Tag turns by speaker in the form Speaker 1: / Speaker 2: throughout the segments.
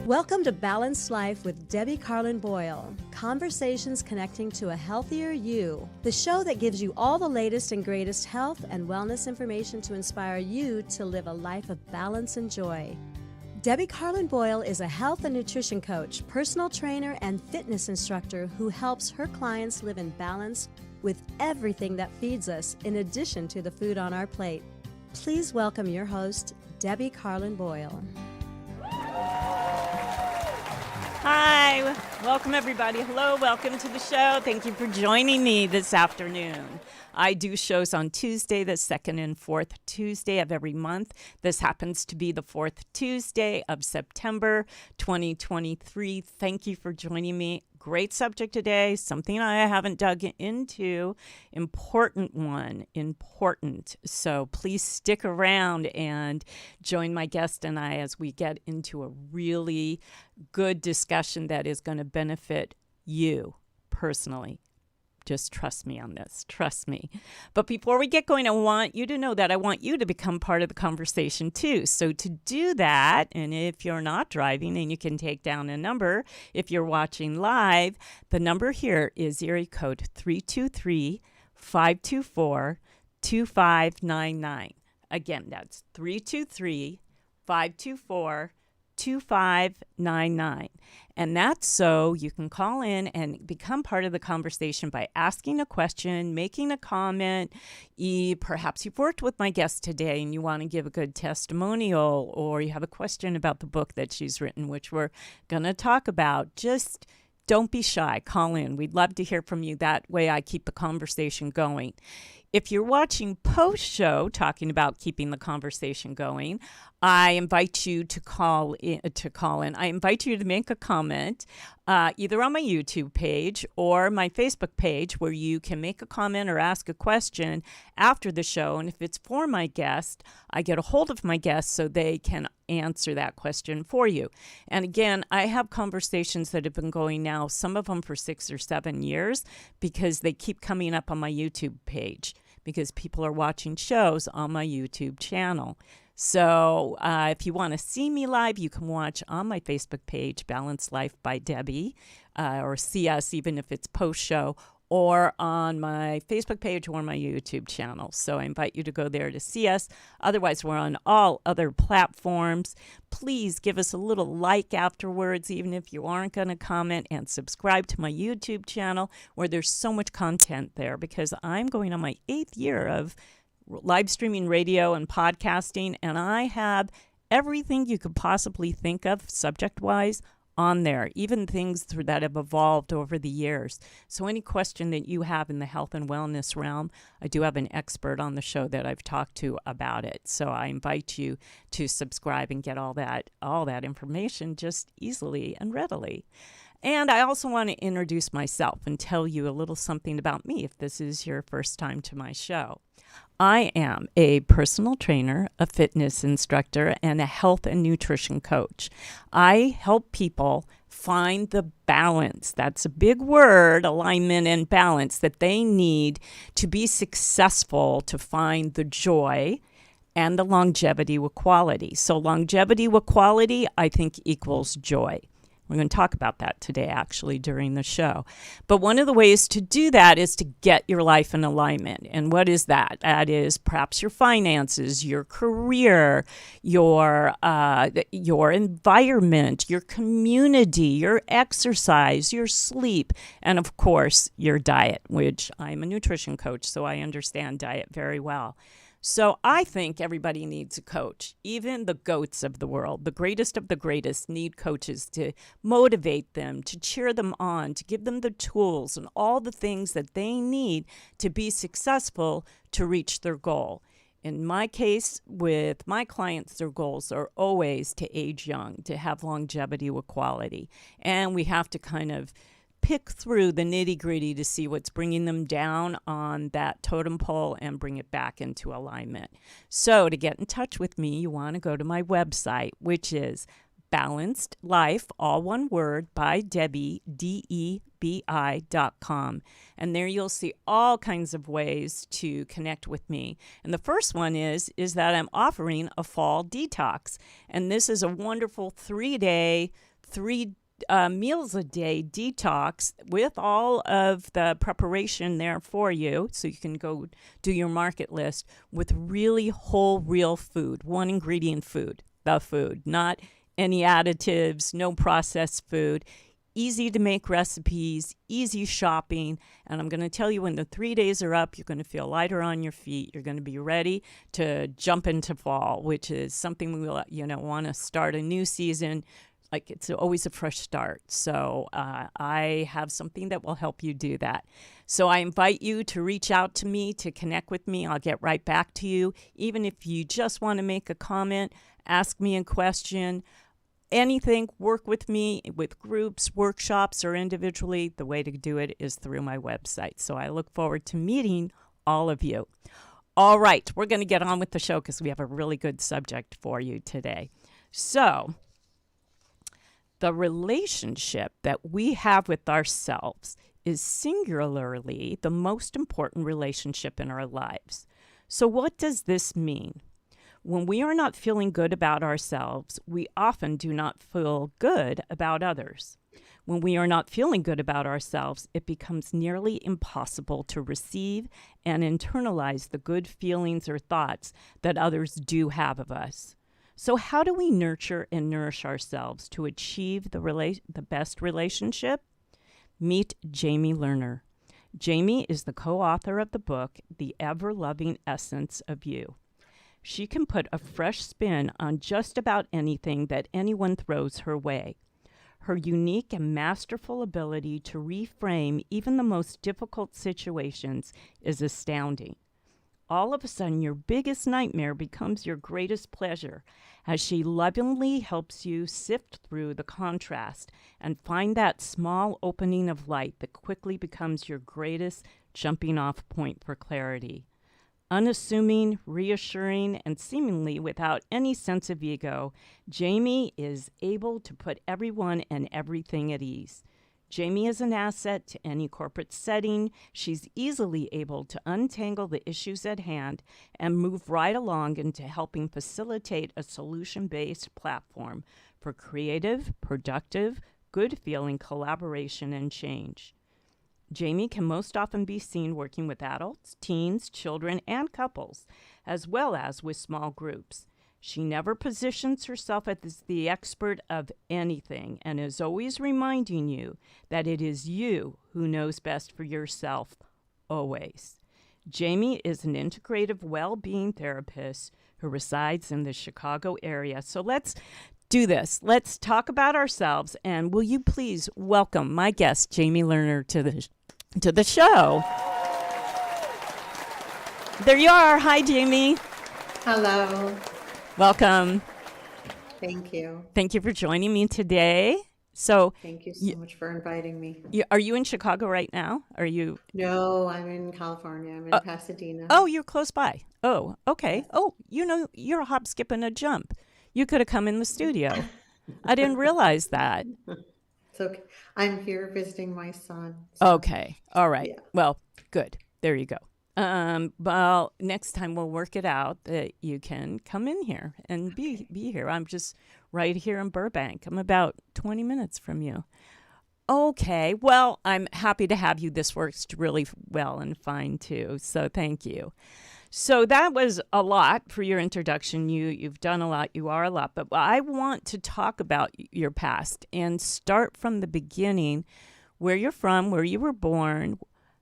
Speaker 1: Welcome to Balanced Life with Debbie Carlin Boyle. Conversations connecting to a healthier you. The show that gives you all the latest and greatest health and wellness information to inspire you to live a life of balance and joy. Debbie Carlin Boyle is a health and nutrition coach, personal trainer, and fitness instructor who helps her clients live in balance with everything that feeds us, in addition to the food on our plate. Please welcome your host, Debbie Carlin Boyle.
Speaker 2: Hi, welcome everybody. Hello, welcome to the show. Thank you for joining me this afternoon. I do shows on Tuesday, the second and fourth Tuesday of every month. This happens to be the fourth Tuesday of September 2023. Thank you for joining me. Great subject today, something I haven't dug into. Important. So please stick around and join my guest and I as we get into a really good discussion that is going to benefit you personally. Just trust me on this. Trust me. But before we get going, I want you to know that I want you to become part of the conversation too. So to do that, and if you're not driving and you can take down a number, if you're watching live, the number here is area code 323-524-2599. Again, that's 323-524-2599. And that's so you can call in and become part of the conversation by asking a question, making a comment. Perhaps you've worked with my guest today and you want to give a good testimonial, or you have a question about the book that she's written, which we're going to talk about. Just don't be shy. Call in. We'd love to hear from you. That way I keep the conversation going. If you're watching post-show, talking about keeping the conversation going, I invite you to call in. I invite you to make a comment either on my YouTube page or my Facebook page, where you can make a comment or ask a question after the show. And if it's for my guest, I get a hold of my guest so they can answer that question for you. And again, I have conversations that have been going now, some of them for 6 or 7 years, because they keep coming up on my YouTube page, because people are watching shows on my YouTube channel. So if you want to see me live, you can watch on my Facebook page, Balanced Life by Debbie, or see us even if it's post-show, or on my Facebook page or my YouTube channel. So I invite you to go there to see us. Otherwise, we're on all other platforms. Please give us a little like afterwards, even if you aren't going to comment, and subscribe to my YouTube channel, where there's so much content there, because I'm going on my 8th year of live streaming radio and podcasting, and I have everything you could possibly think of subject-wise on there, even things that have evolved over the years. So any question that you have in the health and wellness realm, I do have an expert on the show that I've talked to about it. So I invite you to subscribe and get all that information just easily and readily. And I also want to introduce myself and tell you a little something about me if this is your first time to my show. I am a personal trainer, a fitness instructor, and a health and nutrition coach. I help people find the balance. That's a big word, alignment and balance, that they need to be successful, to find the joy and the longevity with quality. So longevity with quality, I think, equals joy. We're going to talk about that today, actually, during the show. But one of the ways to do that is to get your life in alignment. And what is that? That is perhaps your finances, your career, your environment, your community, your exercise, your sleep, and of course, your diet, which I'm a nutrition coach, so I understand diet very well. So I think everybody needs a coach. Even the goats of the world, the greatest of the greatest, need coaches to motivate them, to cheer them on, to give them the tools and all the things that they need to be successful to reach their goal. In my case, with my clients, their goals are always to age young, to have longevity with quality. And we have to kind of pick through the nitty-gritty to see what's bringing them down on that totem pole and bring it back into alignment. So to get in touch with me, you want to go to my website, which is Balanced Life, all one word, by Debbie, DEBI.com. And there you'll see all kinds of ways to connect with me. And the first one is that I'm offering a fall detox. And this is a wonderful 3-day 3 meals a day detox with all of the preparation there for you, so you can go do your market list with really whole, real food, one ingredient food, the food, not any additives, no processed food. Easy to make recipes, easy shopping. And I'm going to tell you, when the 3 days are up, you're going to feel lighter on your feet. You're going to be ready to jump into fall, which is something we will, want to start a new season. Like, it's always a fresh start. So I have something that will help you do that. So I invite you to reach out to me, to connect with me. I'll get right back to you. Even if you just want to make a comment, ask me a question, anything, work with me with groups, workshops, or individually, the way to do it is through my website. So I look forward to meeting all of you. All right, we're going to get on with the show because we have a really good subject for you today. So, the relationship that we have with ourselves is singularly the most important relationship in our lives. So, what does this mean? When we are not feeling good about ourselves, we often do not feel good about others. When we are not feeling good about ourselves, it becomes nearly impossible to receive and internalize the good feelings or thoughts that others do have of us. So how do we nurture and nourish ourselves to achieve the best relationship? Meet Jamie Lerner. Jamie is the co-author of the book, The Ever-Loving Essence of You. She can put a fresh spin on just about anything that anyone throws her way. Her unique and masterful ability to reframe even the most difficult situations is astounding. All of a sudden, your biggest nightmare becomes your greatest pleasure as she lovingly helps you sift through the contrast and find that small opening of light that quickly becomes your greatest jumping off point for clarity. Unassuming, reassuring, and seemingly without any sense of ego, Jamie is able to put everyone and everything at ease. Jamie is an asset to any corporate setting. She's easily able to untangle the issues at hand and move right along into helping facilitate a solution-based platform for creative, productive, good-feeling collaboration and change. Jamie can most often be seen working with adults, teens, children, and couples, as well as with small groups. She never positions herself as the expert of anything and is always reminding you that it is you who knows best for yourself, always. Jamie is an integrative well-being therapist who resides in the Chicago area. So let's do this. Let's talk about ourselves, and will you please welcome my guest, Jamie Lerner, to the show. There you are. Hi, Jamie.
Speaker 3: Hello.
Speaker 2: Welcome.
Speaker 3: Thank you.
Speaker 2: Thank you for joining me today. So,
Speaker 3: Thank you so much for inviting me.
Speaker 2: are you in Chicago right now? Are you?
Speaker 3: No, I'm in California. I'm in Pasadena.
Speaker 2: Oh, you're close by. Oh, okay.
Speaker 3: Yes.
Speaker 2: Oh, you're a hop, skip, and a jump. You could have come in the studio. I didn't realize that.
Speaker 3: It's okay. I'm here visiting my son. So,
Speaker 2: Okay. All right.
Speaker 3: yeah.
Speaker 2: Well, good. There you go. Well, next time we'll work it out that you can come in here and be here. I'm just right here in Burbank. I'm about 20 minutes from you. Okay. Well, I'm happy to have you. This works really well and fine too. So thank you. So that was a lot for your introduction. You've done a lot. You are a lot. But I want to talk about your past and start from the beginning, where you're from, where you were born,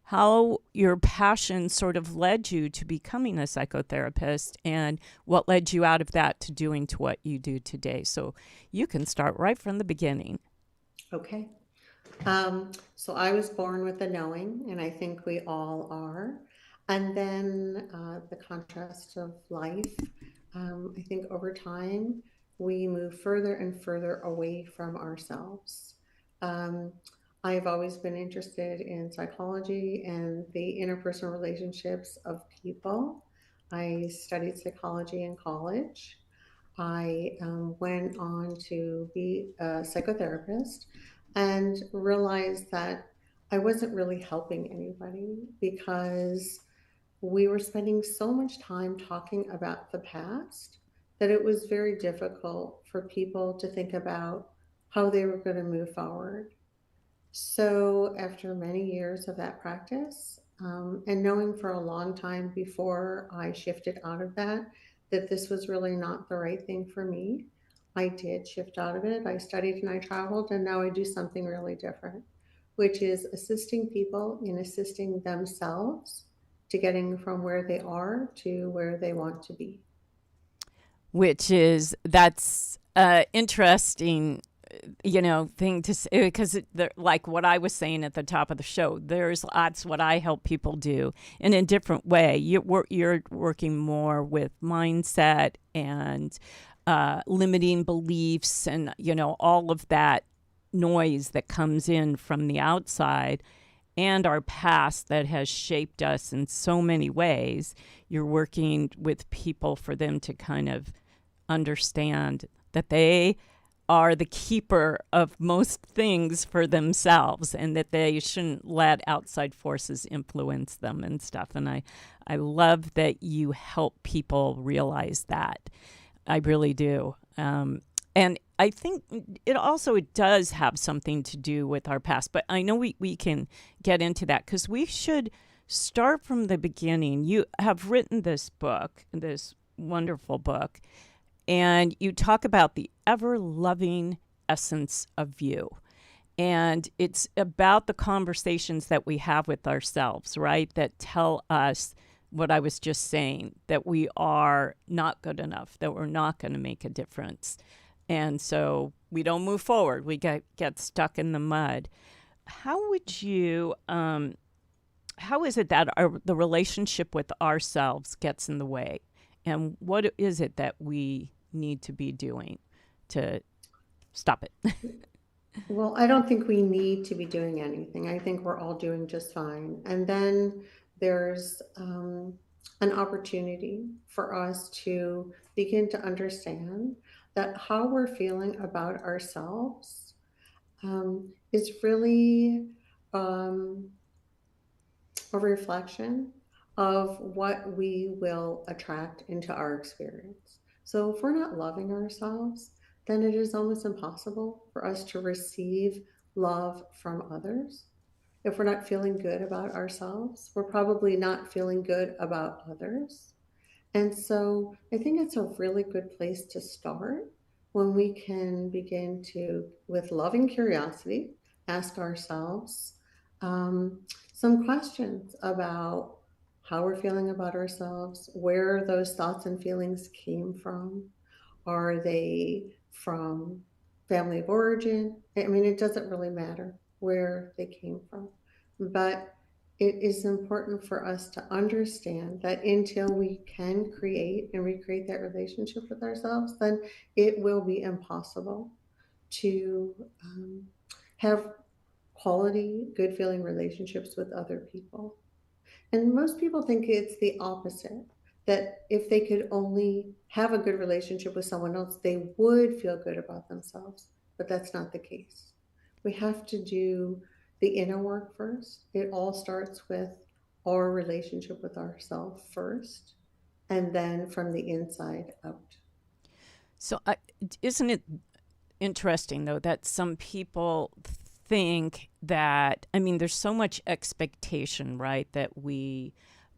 Speaker 2: how your passion sort of led you to becoming a psychotherapist, and what led you out of that to doing to what you do today. So you can start right from the beginning.
Speaker 3: Okay. So I was born with a knowing, and I think we all are. And then the contrast of life. I think over time, we move further and further away from ourselves. Um, I've always been interested in psychology and the interpersonal relationships of people. I studied psychology in college. I went on to be a psychotherapist and realized that I wasn't really helping anybody because we were spending so much time talking about the past that it was very difficult for people to think about how they were going to move forward. So, after many years of that practice, and knowing for a long time before I shifted out of that, that this was really not the right thing for me, I did shift out of it. I studied and I traveled, and now I do something really different, which is assisting people in assisting themselves to getting from where they are to where they want to be.
Speaker 2: Which is, that's interesting, thing to say, because like what I was saying at the top of the show, that's what I help people do in a different way. You're working more with mindset and limiting beliefs and all of that noise that comes in from the outside and our past that has shaped us in so many ways. You're working with people for them to kind of understand that they are the keeper of most things for themselves and that they shouldn't let outside forces influence them and stuff. And I love that you help people realize that. I really do. And I think it does have something to do with our past, but I know we can get into that because we should start from the beginning. You have written this book, this wonderful book, and you talk about the ever-loving essence of you. And it's about the conversations that we have with ourselves, right? That tell us what I was just saying, that we are not good enough, that we're not going to make a difference. And so we don't move forward. We get stuck in the mud. How would you, how is it that the relationship with ourselves gets in the way? And what is it that we need to be doing to stop it?
Speaker 3: Well, I don't think we need to be doing anything. I think we're all doing just fine. And then there's an opportunity for us to begin to understand that how we're feeling about ourselves is really um, a reflection of what we will attract into our experience. So if we're not loving ourselves, then it is almost impossible for us to receive love from others. If we're not feeling good about ourselves, we're probably not feeling good about others. And so I think it's a really good place to start when we can begin to, with loving curiosity, ask ourselves um, some questions about how we're feeling about ourselves, where those thoughts and feelings came from. Are they from family of origin? I mean, it doesn't really matter where they came from. But it is important for us to understand that until we can create and recreate that relationship with ourselves, then it will be impossible to have quality, good feeling relationships with other people. And most people think it's the opposite, that if they could only have a good relationship with someone else, they would feel good about themselves. But that's not the case. We have to do the inner work first. It all starts with our relationship with ourselves first, and then from the inside out.
Speaker 2: So isn't it interesting, though, that some people think that, I mean, there's so much expectation, right? That we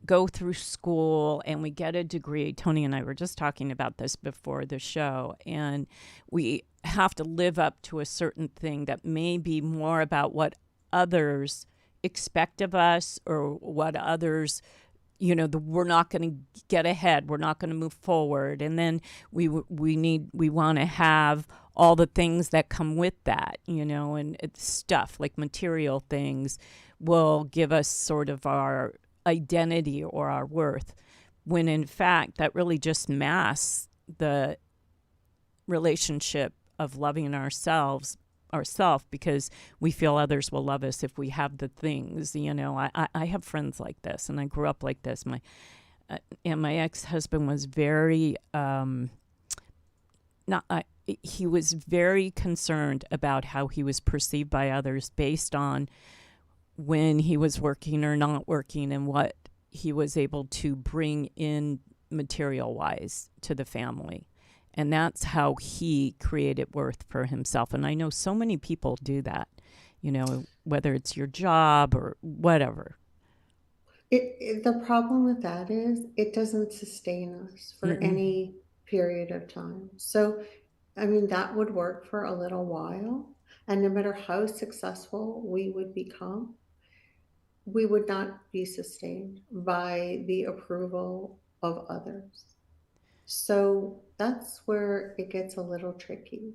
Speaker 2: go through school and we get a degree. Tony and I were just talking about this before the show, and we have to live up to a certain thing that may be more about what others expect of us or what others, we're not going to get ahead, we're not going to move forward, and then we want to have all the things that come with that, and it's stuff like material things will give us sort of our identity or our worth, when in fact that really just masks the relationship of loving ourselves because we feel others will love us if we have the things. I have friends like this, and I grew up like this. My ex-husband was very he was very concerned about how he was perceived by others based on when he was working or not working and what he was able to bring in material wise to the family. And that's how he created worth for himself. And I know so many people do that, whether it's your job or whatever.
Speaker 3: The problem with that is it doesn't sustain us for
Speaker 2: Mm-mm.
Speaker 3: any period of time. So, I mean, that would work for a little while. And no matter how successful we would become, we would not be sustained by the approval of others. So that's where it gets a little tricky.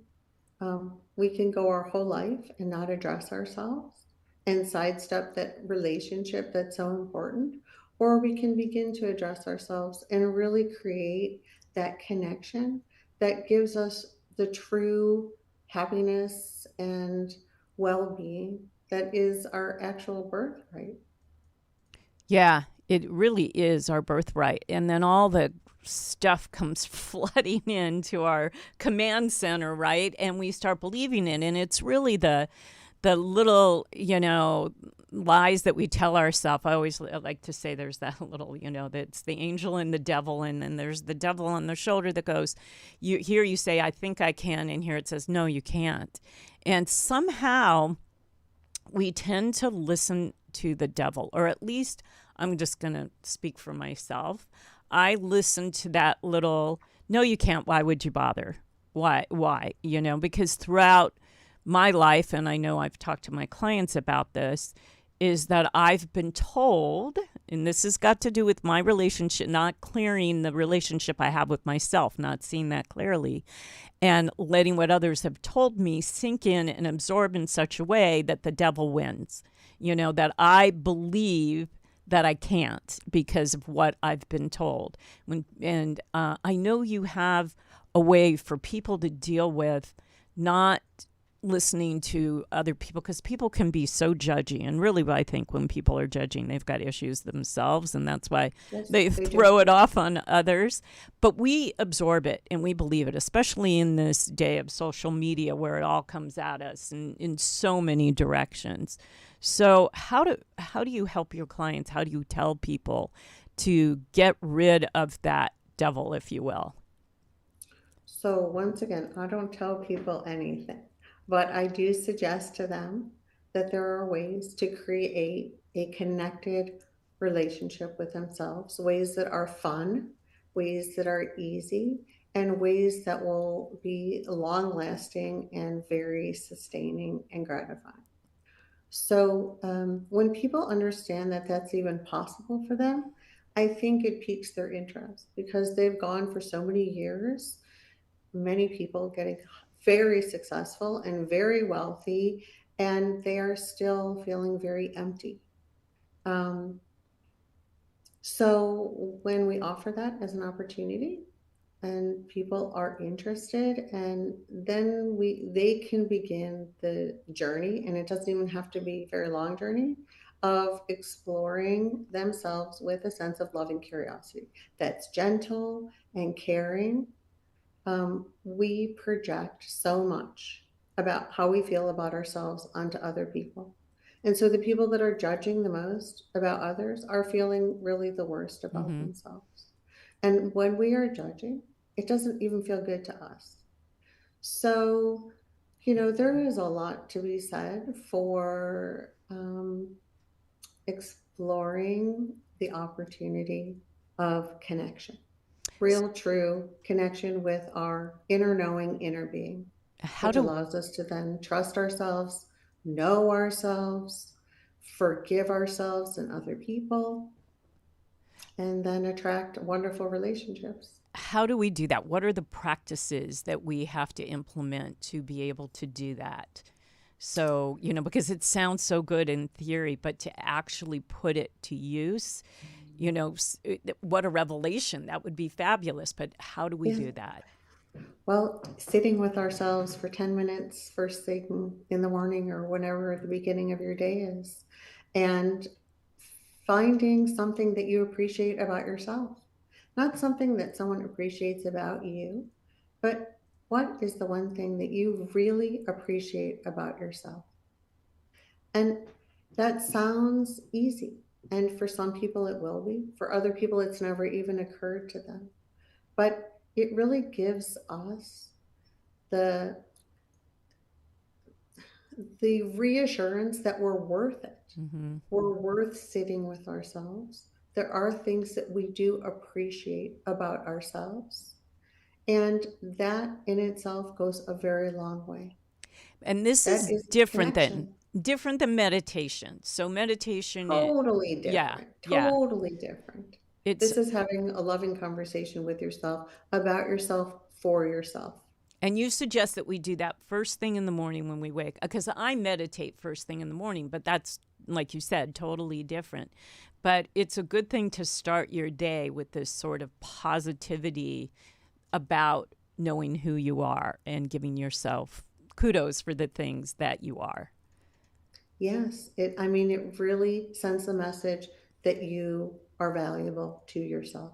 Speaker 3: We can go our whole life and not address ourselves and sidestep that relationship that's so important, or we can begin to address ourselves and really create that connection that gives us the true happiness and well being that is our actual birthright.
Speaker 2: Yeah, it really is our birthright. And then all the stuff comes flooding into our command center, right? And we start believing it. And it's really the little, lies that we tell ourselves. I always like to say there's that little, that's the angel and the devil. And then there's the devil on the shoulder that goes, you say, I think I can. And here it says, no, you can't. And somehow we tend to listen to the devil, or at least I'm just going to speak for myself. I listen to that little, no, you can't. Why would you bother? Why? Because throughout my life, and I know I've talked to my clients about this, is that I've been told, and this has got to do with my relationship, not clearing the relationship I have with myself, not seeing that clearly, and letting what others have told me sink in and absorb in such a way that the devil wins. That I believe that I can't because of what I've been told. I know you have a way for people to deal with not listening to other people, because people can be so judgy. And really, I think when people are judging, they've got issues themselves, and that's why
Speaker 3: Yes,
Speaker 2: they
Speaker 3: they
Speaker 2: throw
Speaker 3: do.
Speaker 2: it off on others. But we absorb it and we believe it, especially in this day of social media where it all comes at us in so many directions. So how do you help your clients? How do you tell people to get rid of that devil, if you will?
Speaker 3: So, once again, I don't tell people anything, but I do suggest to them that there are ways to create a connected relationship with themselves, ways that are fun, ways that are easy, and ways that will be long lasting and very sustaining and gratifying. So, when people understand that that's even possible for them, I think it piques their interest because they've gone for so many years, many people getting very successful and very wealthy, and they are still feeling very empty. Um, so when we offer that as an opportunity and people are interested, and then they can begin the journey, and it doesn't even have to be a very long journey of exploring themselves with a sense of love and curiosity that's gentle and caring. We project so much about how we feel about ourselves onto other people. And so the people that are judging the most about others are feeling really the worst about
Speaker 2: Mm-hmm.
Speaker 3: themselves. And when we are judging, it doesn't even feel good to us. So, there is a lot to be said for exploring the opportunity of connection, real, true connection with our inner knowing, inner being,
Speaker 2: How
Speaker 3: which
Speaker 2: do
Speaker 3: allows us to then trust ourselves, know ourselves, forgive ourselves and other people, and then attract wonderful relationships.
Speaker 2: how do we do that? What are the practices that we have to implement to be able to do that? So, because it sounds so good in theory, but to actually put it to use, what a revelation. That would be fabulous. But how do we
Speaker 3: Yeah.
Speaker 2: do that?
Speaker 3: Well, sitting with ourselves for 10 minutes first thing in the morning or whenever the beginning of your day is, and finding something that you appreciate about yourself. Not something that someone appreciates about you, but what is the one thing that you really appreciate about yourself? And that sounds easy. And for some people, it will be. For other people, it's never even occurred to them. But it really gives us the the reassurance that we're worth it.
Speaker 2: Mm-hmm.
Speaker 3: We're worth sitting with ourselves. There are things that we do appreciate about ourselves. And that in itself goes a very long way.
Speaker 2: And this
Speaker 3: That
Speaker 2: is
Speaker 3: is
Speaker 2: different
Speaker 3: connection.
Speaker 2: than meditation. So meditation,
Speaker 3: Totally
Speaker 2: yeah,
Speaker 3: different.
Speaker 2: yeah.
Speaker 3: Totally different.
Speaker 2: It's
Speaker 3: This is having a loving conversation with yourself, about yourself, for yourself.
Speaker 2: And you suggest that we do that first thing in the morning when we wake, because I meditate first thing in the morning, but that's, like you said, totally different. But it's a good thing to start your day with this sort of positivity about knowing who you are and giving yourself kudos for the things that you are.
Speaker 3: Yes, I mean, it really sends a message that you are valuable to yourself.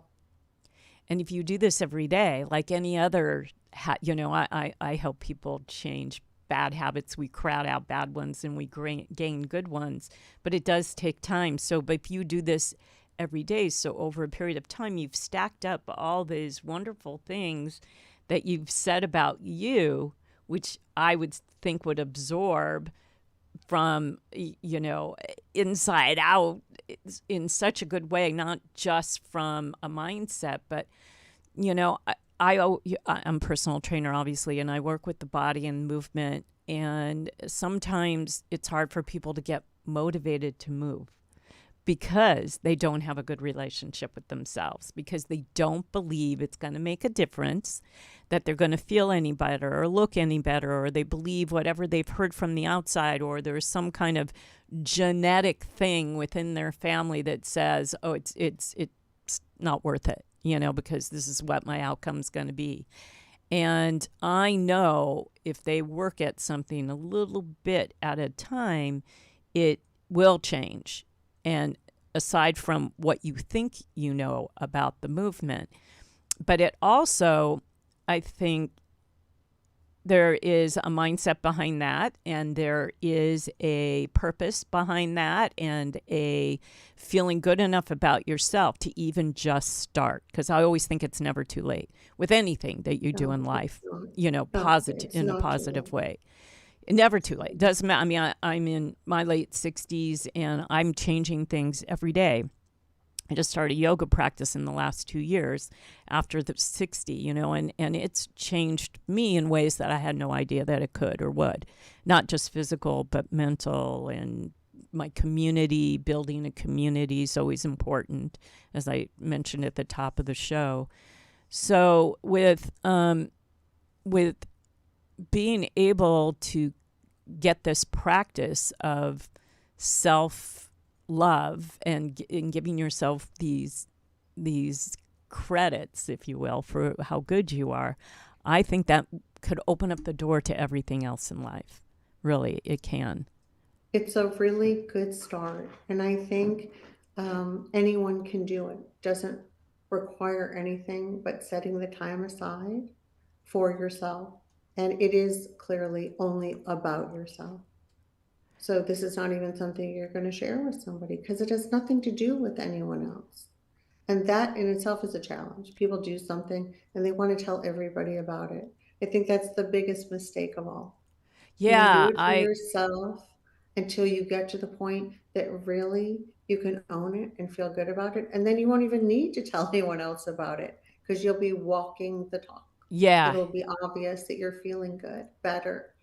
Speaker 2: And if you do this every day, like any other, I help people change bad habits. We crowd out bad ones and we gain good ones, but it does take time. So, but if you do this every day, so over a period of time, you've stacked up all these wonderful things that you've said about you, which I would think would absorb from inside out in such a good way, not just from a mindset, but I'm a personal trainer, obviously, and I work with the body and movement, and sometimes it's hard for people to get motivated to move because they don't have a good relationship with themselves, because they don't believe it's going to make a difference, that they're going to feel any better or look any better, or they believe whatever they've heard from the outside, or there's some kind of genetic thing within their family that says, oh, it's not worth it, because this is what my outcome's going to be. And I know if they work at something a little bit at a time, it will change. And aside from what you think you know about the movement, but it also, I think, there is a mindset behind that, and there is a purpose behind that, and a feeling good enough about yourself to even just start. Because I always think it's never too late with anything that you do
Speaker 3: No,
Speaker 2: in life,
Speaker 3: it's not. No,
Speaker 2: positive,
Speaker 3: it's
Speaker 2: in a
Speaker 3: not too
Speaker 2: positive
Speaker 3: late.
Speaker 2: way. Never too late. Doesn't matter. I mean, I'm in my late 60s and I'm changing things every day. I just started yoga practice in the last 2 years after the 60, and it's changed me in ways that I had no idea that it could or would. Not just physical, but mental, and my community, building a community is always important, as I mentioned at the top of the show. So with being able to get this practice of self-love and giving yourself these credits, if you will, for how good you are, I think that could open up the door to everything else in life. Really, it can.
Speaker 3: It's a really good start. And I think anyone can do it. Doesn't require anything but setting the time aside for yourself. And it is clearly only about yourself. So this is not even something you're going to share with somebody because it has nothing to do with anyone else. And that in itself is a challenge. People do something and they want to tell everybody about it. I think that's the biggest mistake of all. You do
Speaker 2: Yeah,
Speaker 3: it for yourself until you get to the point that really you can own it and feel good about it. And then you won't even need to tell anyone else about it because you'll be walking the talk.
Speaker 2: yeah,
Speaker 3: It'll be obvious that you're feeling good, better.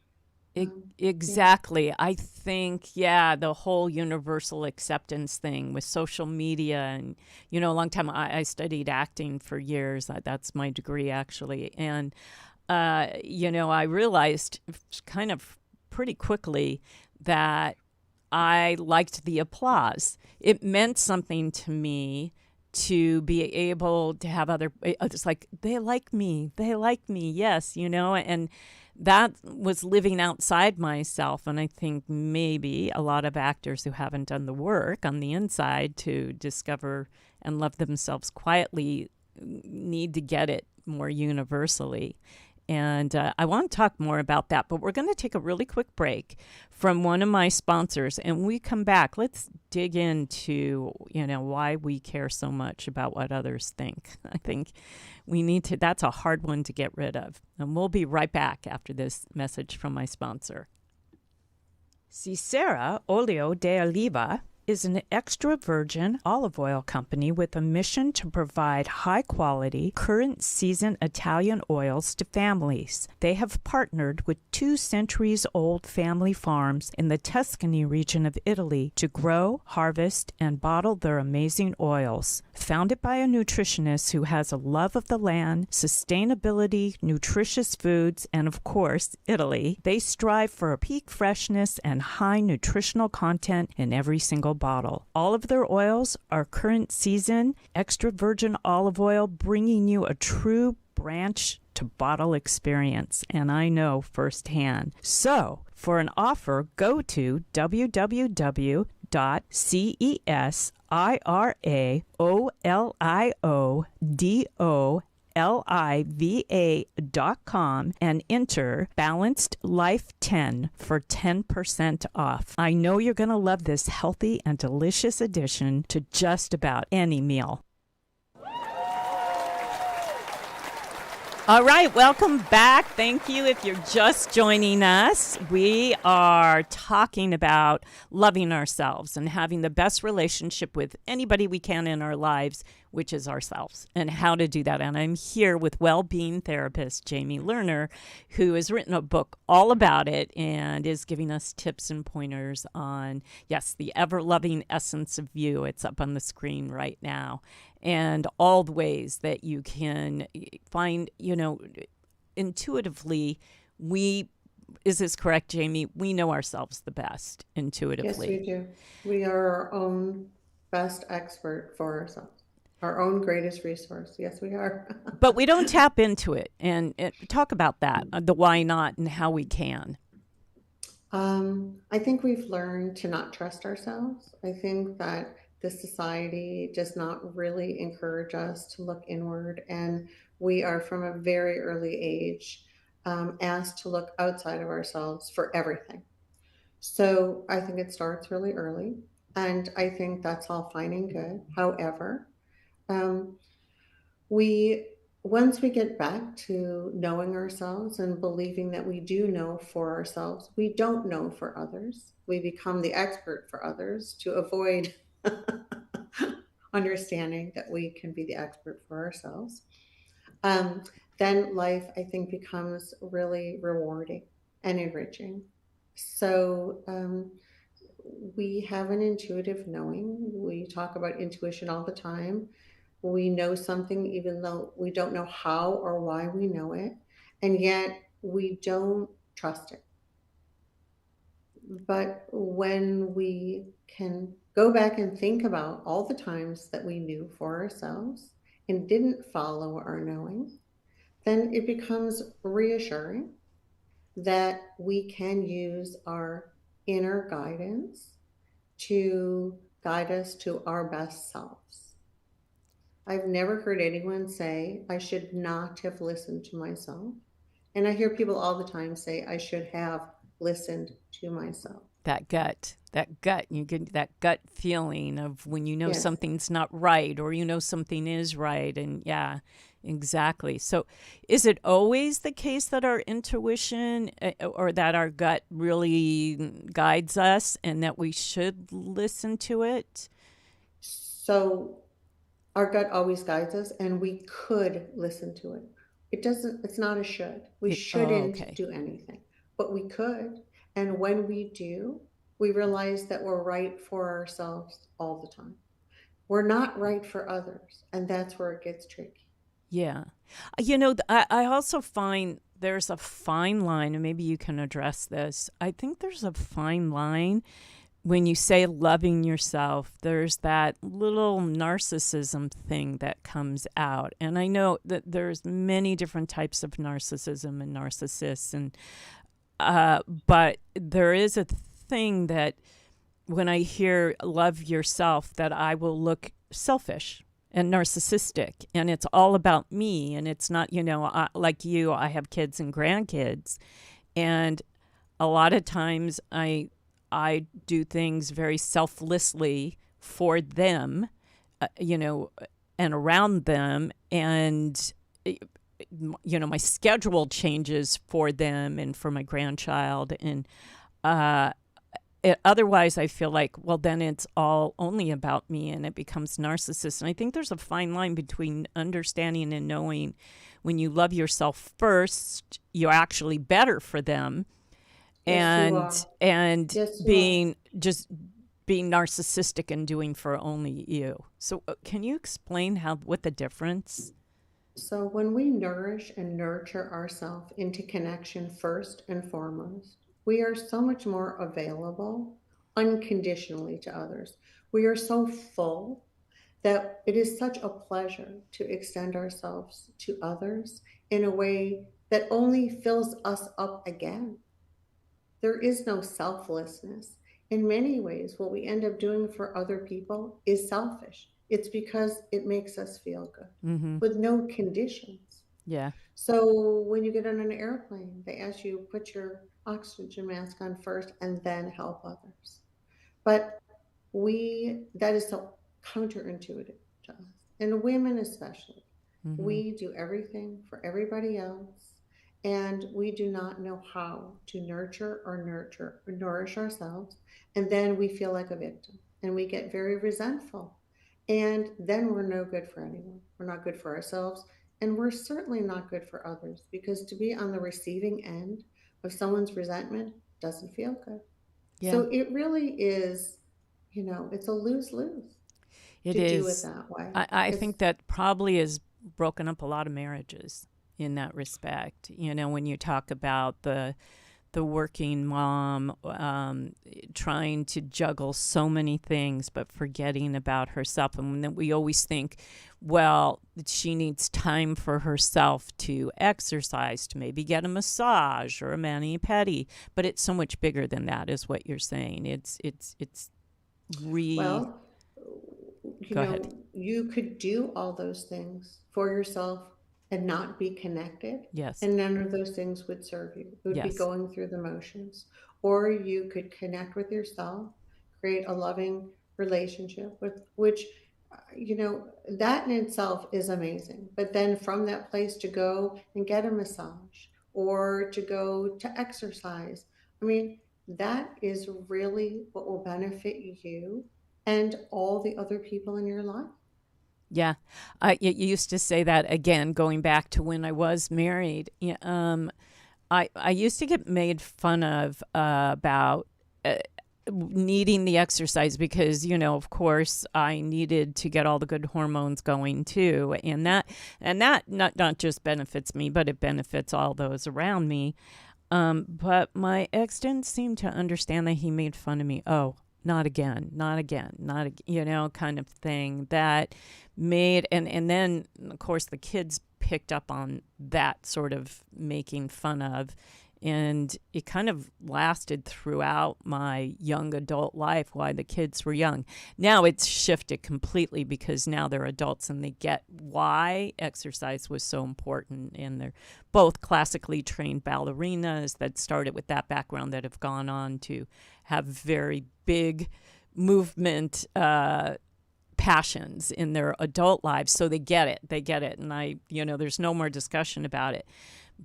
Speaker 3: Yeah.
Speaker 2: exactly. I think, yeah, the whole universal acceptance thing with social media. And, a long time I studied acting for years. That's my degree, actually. And, I realized kind of pretty quickly that I liked the applause. It meant something to me to be able to have it's like, they like me, yes, and that was living outside myself. And I think maybe a lot of actors who haven't done the work on the inside to discover and love themselves quietly need to get it more universally. And I want to talk more about that, but we're going to take a really quick break from one of my sponsors. And when we come back, let's dig into, why we care so much about what others think. I think we need to, that's a hard one to get rid of. And we'll be right back after this message from my sponsor. Cicera Olio de Oliva is an extra virgin olive oil company with a mission to provide high-quality, current-season Italian oils to families. They have partnered with 2-centuries-old family farms in the Tuscany region of Italy to grow, harvest, and bottle their amazing oils. Founded by a nutritionist who has a love of the land, sustainability, nutritious foods, and of course, Italy, they strive for a peak freshness and high nutritional content in every single bottle. All of their oils are current season, extra virgin olive oil, bringing you a true branch to bottle experience, and I know firsthand. So, for an offer, go to www.cesirolioliva.com and enter Balanced Life 10 for 10% off. I know you're going to love this healthy and delicious addition to just about any meal. All right, welcome back. Thank you if you're just joining us. We are talking about loving ourselves and having the best relationship with anybody we can in our lives, which is ourselves, and how to do that. And I'm here with well-being therapist Jamie Lerner, who has written a book all about it and is giving us tips and pointers on, yes, the ever-loving essence of you. It's up on the screen right now. And all the ways that you can find, intuitively, is this correct, Jamie? We know ourselves the best intuitively.
Speaker 3: Yes, we do. We are our own best expert for ourselves, our own greatest resource. Yes, we are.
Speaker 2: But we don't tap into it. And talk about that, the why not and how we can.
Speaker 3: I think we've learned to not trust ourselves. I think that this society does not really encourage us to look inward, and we are from a very early age asked to look outside of ourselves for everything. So I think it starts really early, and I think that's all fine and good. However, um, we once we get back to knowing ourselves and believing that we do know for ourselves, we don't know for others. We become the expert for others to avoid understanding that we can be the expert for ourselves. Um, then life, I think, becomes really rewarding and enriching. So we have an intuitive knowing. We talk about intuition all the time. We know something even though we don't know how or why we know it, and yet we don't trust it. But when we can go back and think about all the times that we knew for ourselves and didn't follow our knowing, then it becomes reassuring that we can use our inner guidance to guide us to our best selves. I've never heard anyone say, I should not have listened to myself. And I hear people all the time say, I should have listened to myself.
Speaker 2: That gut, you get that gut feeling of when you know
Speaker 3: Yes.
Speaker 2: something's not right or something is right. And yeah, exactly. So is it always the case that our intuition or that our gut really guides us and that we should listen to it?
Speaker 3: So our gut always guides us, and we could listen to it. It's not a should. We shouldn't
Speaker 2: okay.
Speaker 3: do anything, but we could. And when we do, we realize that we're right for ourselves all the time. We're not right for others, and that's where it gets tricky.
Speaker 2: Yeah. I also find there's a fine line, and maybe you can address this. I think there's a fine line when you say loving yourself. There's that little narcissism thing that comes out. And I know that there's many different types of narcissism and narcissists, and but there is a thing that when I hear love yourself, that I will look selfish and narcissistic, and it's all about me, and it's not, like you, I have kids and grandkids, and a lot of times I do things very selflessly for them, and around them, and my schedule changes for them and for my grandchild, and otherwise I feel like, well, then it's all only about me, and it becomes narcissist. And I think there's a fine line between understanding and knowing when you love yourself first, you're actually better for them,
Speaker 3: Yes, you are.
Speaker 2: and
Speaker 3: Yes, you are.
Speaker 2: being narcissistic and doing for only you. So can you explain what the difference?
Speaker 3: So when we nourish and nurture ourselves into connection first and foremost, we are so much more available unconditionally to others. We are so full that it is such a pleasure to extend ourselves to others in a way that only fills us up again. There is no selflessness. In many ways, what we end up doing for other people is selfish. It's because it makes us feel good
Speaker 2: Mm-hmm.
Speaker 3: with no conditions.
Speaker 2: Yeah.
Speaker 3: So when you get on an airplane, they ask you put your oxygen mask on first and then help others. But that is so counterintuitive to us, and women especially.
Speaker 2: Mm-hmm.
Speaker 3: We do everything for everybody else, and we do not know how to nurture or nourish ourselves. And then we feel like a victim and we get very resentful. And then we're no good for anyone. We're not good for ourselves. And we're certainly not good for others, because to be on the receiving end of someone's resentment doesn't feel good.
Speaker 2: Yeah,
Speaker 3: So it really is, it's a lose lose
Speaker 2: it
Speaker 3: to do it
Speaker 2: is.
Speaker 3: that way.
Speaker 2: I
Speaker 3: It's
Speaker 2: think that probably has broken up a lot of marriages in that respect. When you talk about the working mom, trying to juggle so many things, but forgetting about herself. And then we always think, well, she needs time for herself to exercise, to maybe get a massage or a mani-pedi. But it's so much bigger than that, is what you're saying. It's re.
Speaker 3: Well,
Speaker 2: Go ahead.
Speaker 3: you could do all those things for yourself and not be connected,
Speaker 2: Yes.
Speaker 3: and none of those things would serve you. It would be
Speaker 2: Yes.
Speaker 3: going through the motions. Or you could connect with yourself, create a loving relationship with which, that in itself is amazing. But then from that place to go and get a massage or to go to exercise, I mean, that is really what will benefit you and all the other people in your life.
Speaker 2: Yeah. You used to say that, again, going back to when I was married. Yeah, I used to get made fun of about needing the exercise because, of course, I needed to get all the good hormones going too. And that not just benefits me, but it benefits all those around me. But my ex didn't seem to understand that. He made fun of me. Oh, not again, not again, not again, kind of thing that made, and then of course the kids picked up on that sort of making fun of, and it kind of lasted throughout my young adult life while the kids were young. Now it's shifted completely because now they're adults and they get why exercise was so important. And they're both classically trained ballerinas that started with that background that have gone on to have very big movement passions in their adult lives. So they get it. They get it. And there's no more discussion about it.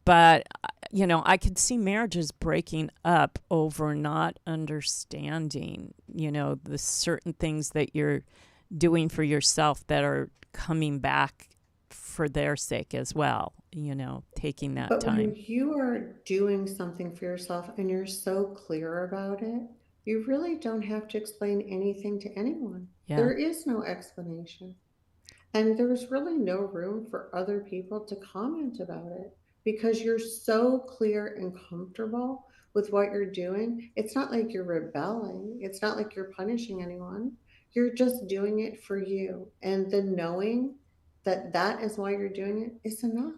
Speaker 2: But, I could see marriages breaking up over not understanding, the certain things that you're doing for yourself that are coming back for their sake as well, taking that
Speaker 3: But when
Speaker 2: time.
Speaker 3: you are doing something for yourself and you're so clear about it, you really don't have to explain anything to anyone.
Speaker 2: Yeah.
Speaker 3: There is no explanation. And there's really no room for other people to comment about it because you're so clear and comfortable with what you're doing. It's not like you're rebelling, it's not like you're punishing anyone. You're just doing it for you. And the knowing that that is why you're doing it is enough.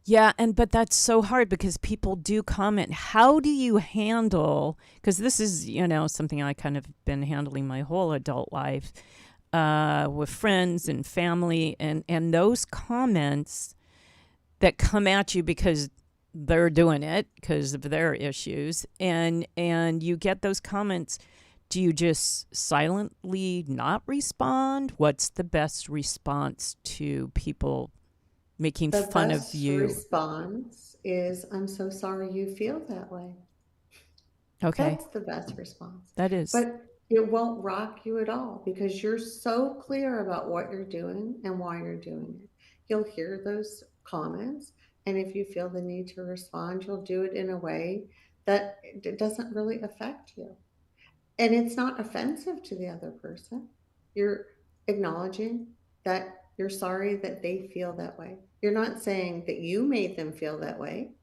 Speaker 2: Yeah, but that's so hard because people do comment. How do you handle, because this is, something I kind of been handling my whole adult life. with friends and family, and those comments that come at you because they're doing it because of their issues, and you get those comments, do you just silently not respond? What's the best response to people making
Speaker 3: The
Speaker 2: fun of
Speaker 3: best
Speaker 2: you?
Speaker 3: response is, I'm so sorry you feel that way.
Speaker 2: Okay,
Speaker 3: That's the best response.
Speaker 2: that is.
Speaker 3: But it won't rock you at all because you're so clear about what you're doing and why you're doing it. You'll hear those comments, and if you feel the need to respond, you'll do it in a way that it doesn't really affect you. And it's not offensive to the other person. You're acknowledging that you're sorry that they feel that way. You're not saying that you made them feel that way,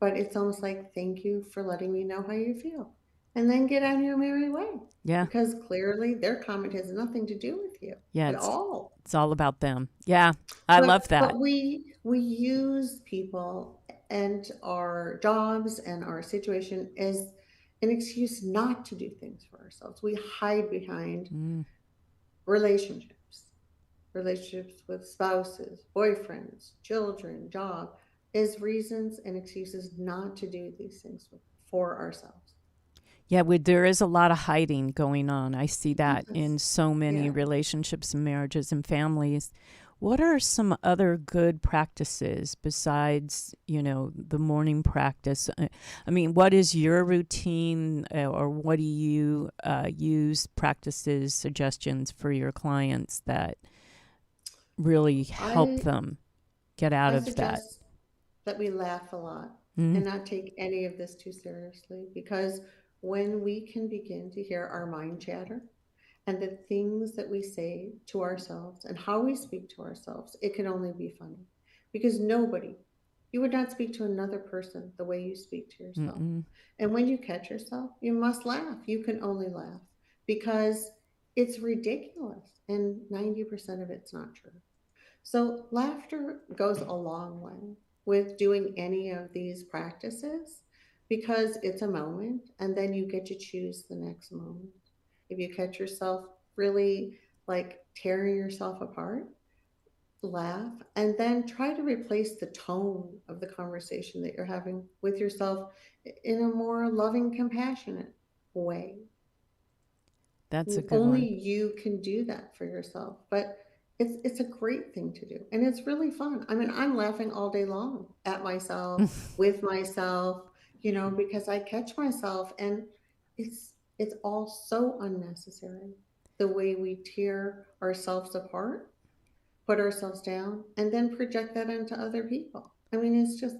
Speaker 3: but it's almost like, thank you for letting me know how you feel. And then get on your merry way.
Speaker 2: Yeah,
Speaker 3: Because clearly their comment has nothing to do with you
Speaker 2: yeah,
Speaker 3: at all.
Speaker 2: it's all about them. Yeah, I love
Speaker 3: But
Speaker 2: that.
Speaker 3: we use people and our jobs and our situation as an excuse not to do things for ourselves. We hide behind
Speaker 2: Mm.
Speaker 3: relationships, relationships with spouses, boyfriends, children, job, as reasons and excuses not to do these things for ourselves.
Speaker 2: Yeah, there is a lot of hiding going on. I see that
Speaker 3: Yes.
Speaker 2: in so many
Speaker 3: Yeah.
Speaker 2: relationships and marriages and families. What are some other good practices besides, the morning practice? I mean, what is your routine, or what do you use, practices, suggestions for your clients that really help
Speaker 3: I
Speaker 2: them get out
Speaker 3: I
Speaker 2: of that?
Speaker 3: suggest that we laugh a lot
Speaker 2: Mm,
Speaker 3: and not take any of this too seriously because when we can begin to hear our mind chatter and the things that we say to ourselves and how we speak to ourselves, it can only be funny because you would not speak to another person the way you speak to yourself.
Speaker 2: mm-mm.
Speaker 3: And when you catch yourself, you must laugh. You can only laugh because it's ridiculous and 90% of it's not true. So, laughter goes a long way with doing any of these practices because it's a moment and then you get to choose the next moment. If you catch yourself really like tearing yourself apart, laugh and then try to replace the tone of the conversation that you're having with yourself in a more loving, compassionate way.
Speaker 2: That's a good
Speaker 3: Only
Speaker 2: one.
Speaker 3: you can do that for yourself, but it's a great thing to do and it's really fun. I mean, I'm laughing all day long at myself, with myself, because I catch myself and it's all so unnecessary, the way we tear ourselves apart, put ourselves down, and then project that onto other people. I mean, it's just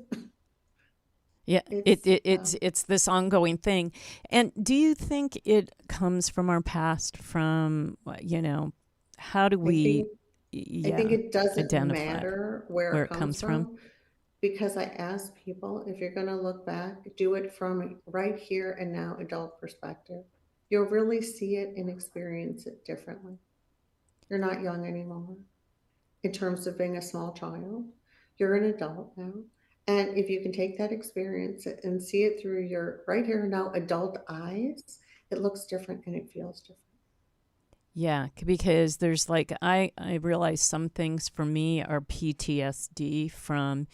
Speaker 2: Yeah,
Speaker 3: it's
Speaker 2: it's this ongoing thing. And do you think it comes from our past, from, how do
Speaker 3: I
Speaker 2: we,
Speaker 3: think I think
Speaker 2: yeah,
Speaker 3: it doesn't
Speaker 2: identify
Speaker 3: matter where
Speaker 2: where
Speaker 3: it
Speaker 2: it
Speaker 3: comes
Speaker 2: comes from?
Speaker 3: from because I ask people, if you're going to look back, do it from right here and now adult perspective. You'll really see it and experience it differently. You're not young anymore in terms of being a small child. You're an adult now. And if you can take that experience and see it through your right here and now adult eyes, it looks different and it feels different.
Speaker 2: Yeah, because there's like, I realize some things for me are PTSD from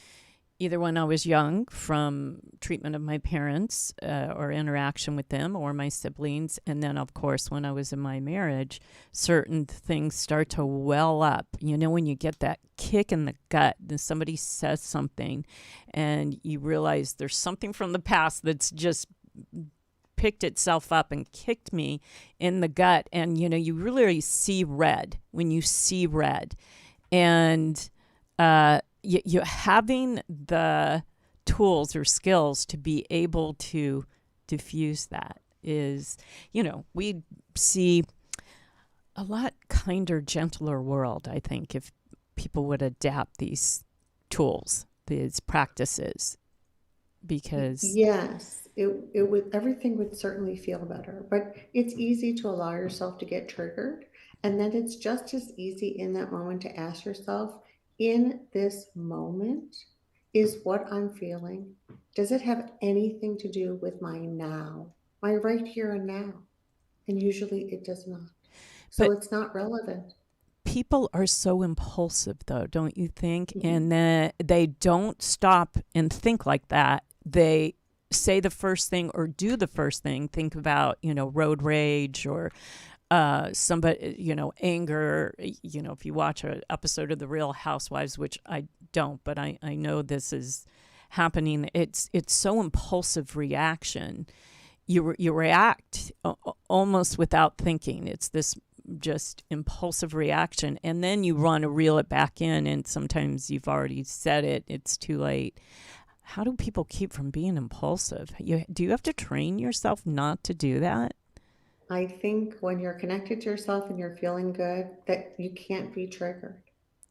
Speaker 2: either when I was young, from treatment of my parents, or interaction with them or my siblings. And then, of course, when I was in my marriage, certain things start to well up. When you get that kick in the gut, and somebody says something, and you realize there's something from the past that's just picked itself up and kicked me in the gut. And, you really see red when you see red. And, you having the tools or skills to be able to diffuse that is, we see a lot kinder, gentler world, I think, if people would adapt these tools, these practices, because
Speaker 3: Yes, it would everything would certainly feel better, but it's easy to allow yourself to get triggered, and then it's just as easy in that moment to ask yourself, in this moment, is what I'm feeling, does it have anything to do with my now, my right here and now? And usually it does not. So
Speaker 2: But
Speaker 3: it's not relevant.
Speaker 2: people are so impulsive, though, don't you think? And then they don't stop and think like that. They say the first thing or do the first thing. Think about, road rage or somebody, anger. If you watch an episode of The Real Housewives, which I don't, but I know this is happening. It's so impulsive reaction. You react almost without thinking. It's this just impulsive reaction, and then you want to reel it back in, and sometimes you've already said it. It's too late. How do people keep from being impulsive? Do you have to train yourself not to do that?
Speaker 3: I think when you're connected to yourself and you're feeling good, that you can't be triggered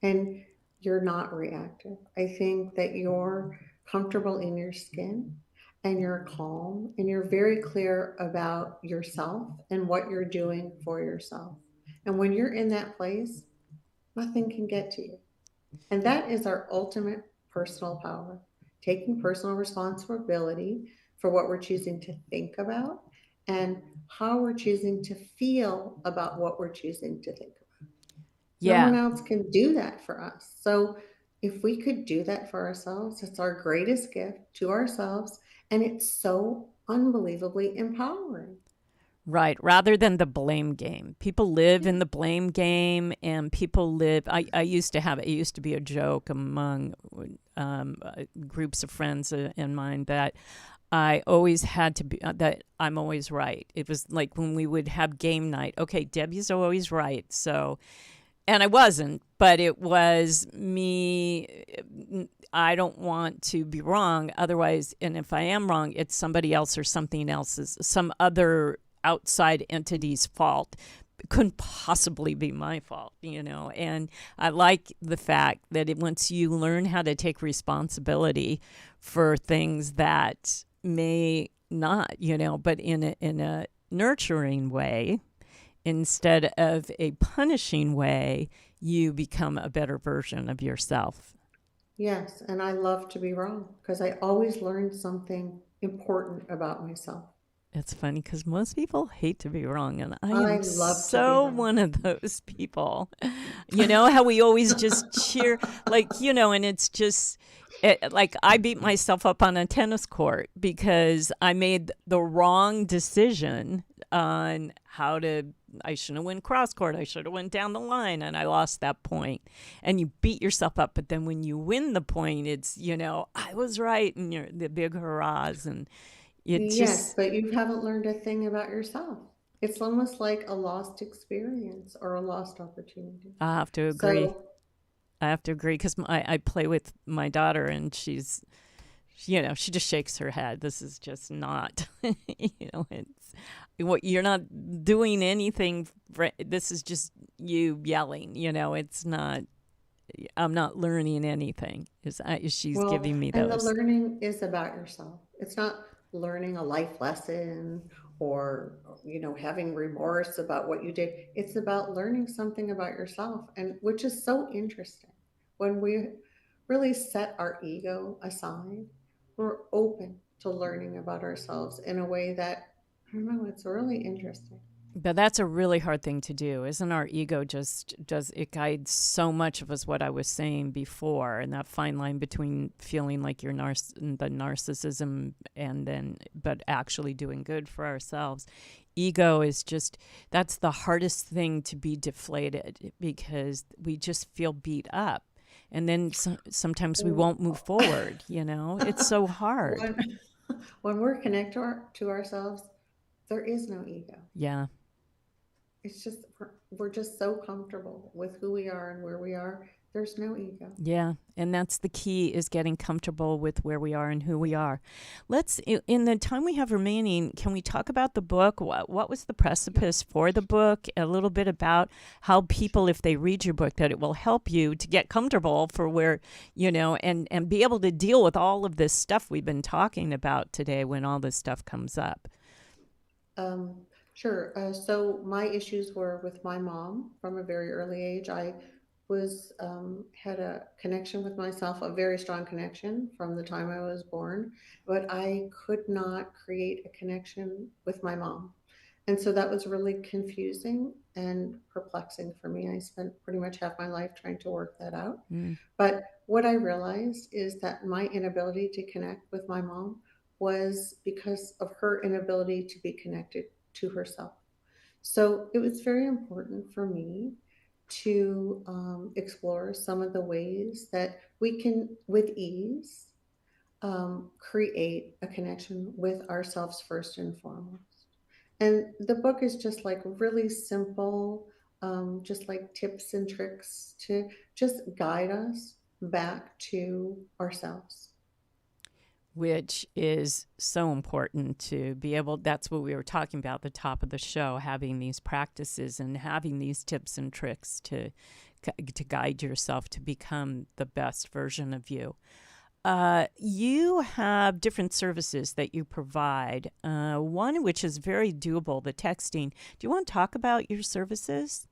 Speaker 3: and you're not reactive. I think that you're comfortable in your skin and you're calm and you're very clear about yourself and what you're doing for yourself. And when you're in that place, nothing can get to you. And that is our ultimate personal power, taking personal responsibility for what we're choosing to think about and how we're choosing to feel about what we're choosing to think about. No one
Speaker 2: Yeah.
Speaker 3: else can do that for us. So if we could do that for ourselves, it's our greatest gift to ourselves. And it's so unbelievably empowering.
Speaker 2: Right, rather than the blame game. People live in the blame game, and people live. I used to have it used to be a joke among groups of friends in mine that I always had to be that I'm always right. It was like when we would have game night. Okay, Debbie's always right. So, and I wasn't, but it was me. I don't want to be wrong. Otherwise, and if I am wrong, it's somebody else or something else's, some other outside entity's fault. It couldn't possibly be my fault, And I like the fact that once you learn how to take responsibility for things that may not, but in a nurturing way instead of a punishing way, you become a better version of yourself.
Speaker 3: Yes. And I love to be wrong because I always learned something important about myself.
Speaker 2: It's funny because most people hate to be wrong, and I
Speaker 3: I
Speaker 2: am
Speaker 3: love to be
Speaker 2: so
Speaker 3: wrong.
Speaker 2: one of those people. You know how we always just cheer, and it's just like I beat myself up on a tennis court because I made the wrong decision on how to. I shouldn't have went cross court. I should have went down the line, and I lost that point. And you beat yourself up, but then when you win the point, it's I was right, and you're the big hurrahs, and it
Speaker 3: Yes,
Speaker 2: just
Speaker 3: but you haven't learned a thing about yourself. It's almost like a lost experience or a lost opportunity.
Speaker 2: I have to agree.
Speaker 3: So,
Speaker 2: I have to agree because I play with my daughter and she just shakes her head. This is just not, it's what you're not doing anything. This is just you yelling. It's not. I'm not learning anything. She's
Speaker 3: well,
Speaker 2: giving me
Speaker 3: and the
Speaker 2: those.
Speaker 3: learning is about yourself. It's not learning a life lesson or, having remorse about what you did. It's about learning something about yourself, and which is so interesting. When we really set our ego aside, we're open to learning about ourselves in a way that, I don't know, it's really interesting.
Speaker 2: But that's a really hard thing to do, isn't our ego just does it guides so much of us what I was saying before, and that fine line between feeling like you're the narcissism and then but actually doing good for ourselves. Ego is just that's the hardest thing to be deflated because we just feel beat up. And then sometimes we won't move forward, It's so hard.
Speaker 3: when, when we're connected to ourselves, there is no ego.
Speaker 2: Yeah.
Speaker 3: It's just we're just so comfortable with who we are and where we are. There's no ego.
Speaker 2: Yeah, and that's the key is getting comfortable with where we are and who we are. In the time we have remaining, can we talk about the book? What was the precipice for the book? A little bit about how people, if they read your book, that it will help you to get comfortable for where, and be able to deal with all of this stuff we've been talking about today when all this stuff comes up.
Speaker 3: Um, sure. So my issues were with my mom from a very early age. I was had a connection with myself, a very strong connection from the time I was born, but I could not create a connection with my mom. And so that was really confusing and perplexing for me. I spent pretty much half my life trying to work that out.
Speaker 2: Mm.
Speaker 3: But what I realized is that my inability to connect with my mom was because of her inability to be connected to herself. So it was very important for me to explore some of the ways that we can, with ease, create a connection with ourselves first and foremost. And the book is just like really simple, just like tips and tricks to just guide us back to ourselves.
Speaker 2: Which is so important to be able, that's what we were talking about at the top of the show, having these practices and having these tips and tricks to guide yourself to become the best version of you. You have different services that you provide, one which is very doable, the texting. Do you want to talk about your services?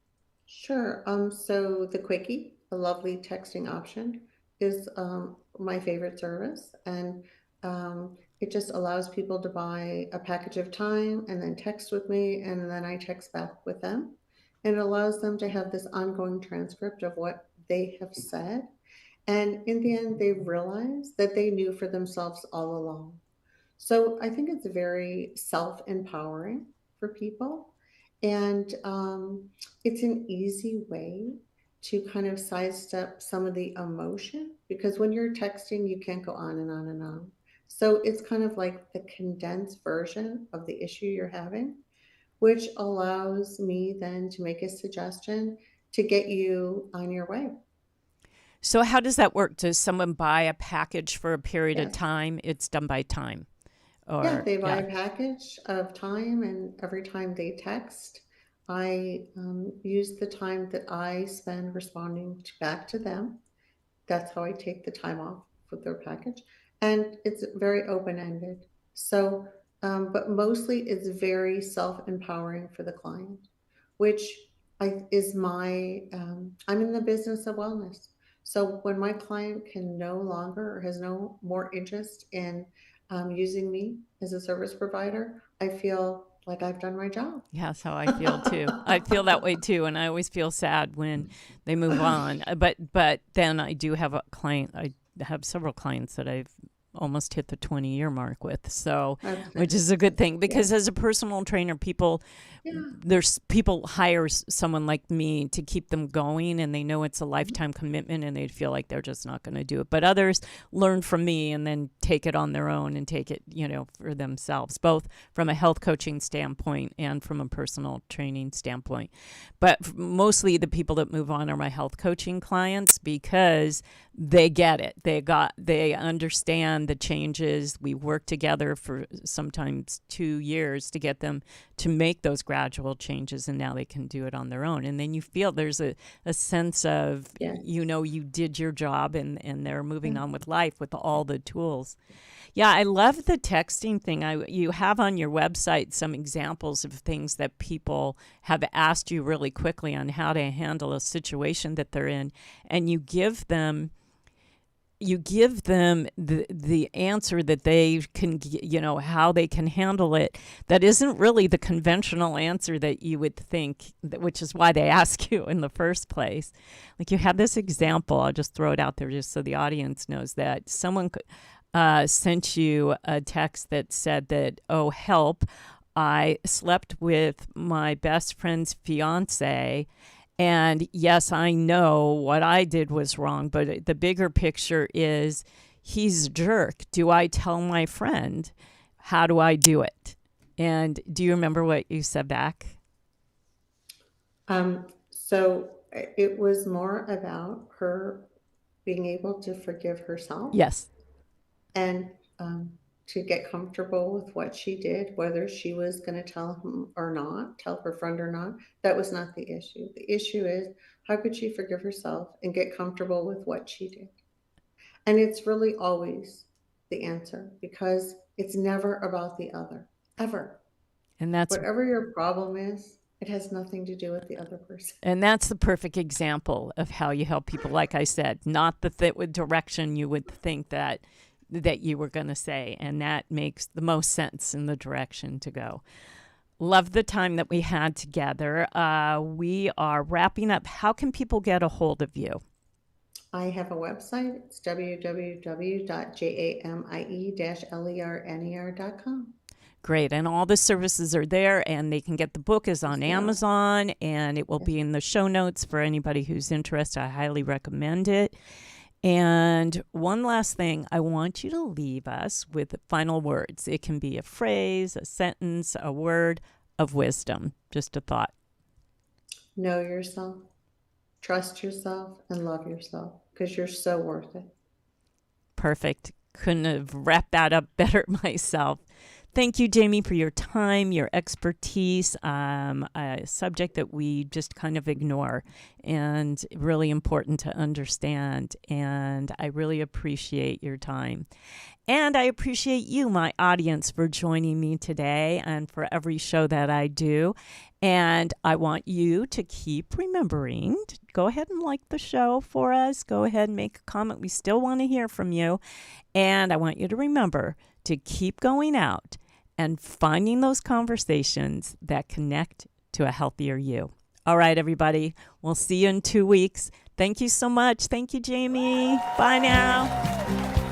Speaker 3: Sure. So the Quickie, a lovely texting option, is my favorite service, and it just allows people to buy a package of time and then text with me, and then I text back with them, and it allows them to have this ongoing transcript of what they have said, and in the end, they realize that they knew for themselves all along. So I think it's very self empowering for people. And it's an easy way to kind of sidestep some of the emotion because when you're texting, you can't go on and on and on. So it's kind of like the condensed version of the issue you're having, which allows me then to make a suggestion to get you on your way.
Speaker 2: So, how does that work? Does someone buy a package for a period of
Speaker 3: Yes.
Speaker 2: time? It's done by time,
Speaker 3: Yeah,
Speaker 2: or
Speaker 3: they buy
Speaker 2: yeah.
Speaker 3: a package of time, and every time they text, I use the time that I spend responding back to them. That's how I take the time off with their package. And it's very open ended. So, but mostly it's very self empowering for the client, which is I'm in the business of wellness. So when my client can no longer or has no more interest in using me as a service provider, I feel like I've done my job.
Speaker 2: Yeah, that's how I feel too. I feel that way too, and I always feel sad when they move on. But then I do have a client. I have several clients that I've almost hit the 20-year mark with. So,
Speaker 3: Okay.
Speaker 2: which is a good thing
Speaker 3: Yeah.
Speaker 2: because as a personal trainer,
Speaker 3: Yeah.
Speaker 2: there's people hire someone like me to keep them going, and they know it's a lifetime commitment, and they feel like they're just not going to do it. But others learn from me and then take it on their own and take it, for themselves, both from a health coaching standpoint and from a personal training standpoint. But mostly the people that move on are my health coaching clients because they get it. They understand the changes. We work together for sometimes 2 years to get them to make those gradual changes, and now they can do it on their own. And then you feel there's a sense of,
Speaker 3: Yeah.
Speaker 2: you did your job, and they're moving
Speaker 3: Yeah.
Speaker 2: on with life with all the tools. Yeah, I love the texting thing. You have on your website some examples of things that people have asked you really quickly on how to handle a situation that they're in, and you give them the answer that they can, how they can handle it. That isn't really the conventional answer that you would think, which is why they ask you in the first place. Like you had this example, I'll just throw it out there just so the audience knows that someone sent you a text that said that, oh, help, I slept with my best friend's fiance. And yes, I know what I did was wrong, but the bigger picture is he's a jerk. Do I tell my friend? How do I do it? And do you remember what you said back?
Speaker 3: So it was more about her being able to forgive herself
Speaker 2: Yes.
Speaker 3: and to get comfortable with what she did, whether she was going to tell him or not, tell her friend or not. That was not the issue. The issue is how could she forgive herself and get comfortable with what she did? And it's really always the answer because it's never about the other, ever.
Speaker 2: And that's
Speaker 3: Whatever your problem is, it has nothing to do with the other person.
Speaker 2: and that's the perfect example of how you help people. Like I said, not the direction you would think that you were going to say, and that makes the most sense in the direction to go. Love the time that we had together. We are wrapping up. How can people get a hold of you?
Speaker 3: I have a website. It's www.jamie-lerner.com.
Speaker 2: Great. And all the services are there, and they can get the book is on
Speaker 3: Yes, ma'am.
Speaker 2: Amazon, and it will
Speaker 3: Yes.
Speaker 2: be in the show notes for anybody who's interested. I highly recommend it. And one last thing, I want you to leave us with final words. It can be a phrase, a sentence, a word of wisdom. Just a thought.
Speaker 3: Know yourself, trust yourself, and love yourself because you're so worth it.
Speaker 2: Perfect. Couldn't have wrapped that up better myself. Thank you, Jamie, for your time, your expertise, a subject that we just kind of ignore and really important to understand. And I really appreciate your time. And I appreciate you, my audience, for joining me today and for every show that I do. And I want you to keep remembering, go ahead and like the show for us. Go ahead and make a comment. We still want to hear from you. And I want you to remember to keep going out and finding those conversations that connect to a healthier you. All right, everybody. We'll see you in 2 weeks. Thank you so much. Thank you, Jamie. Bye now.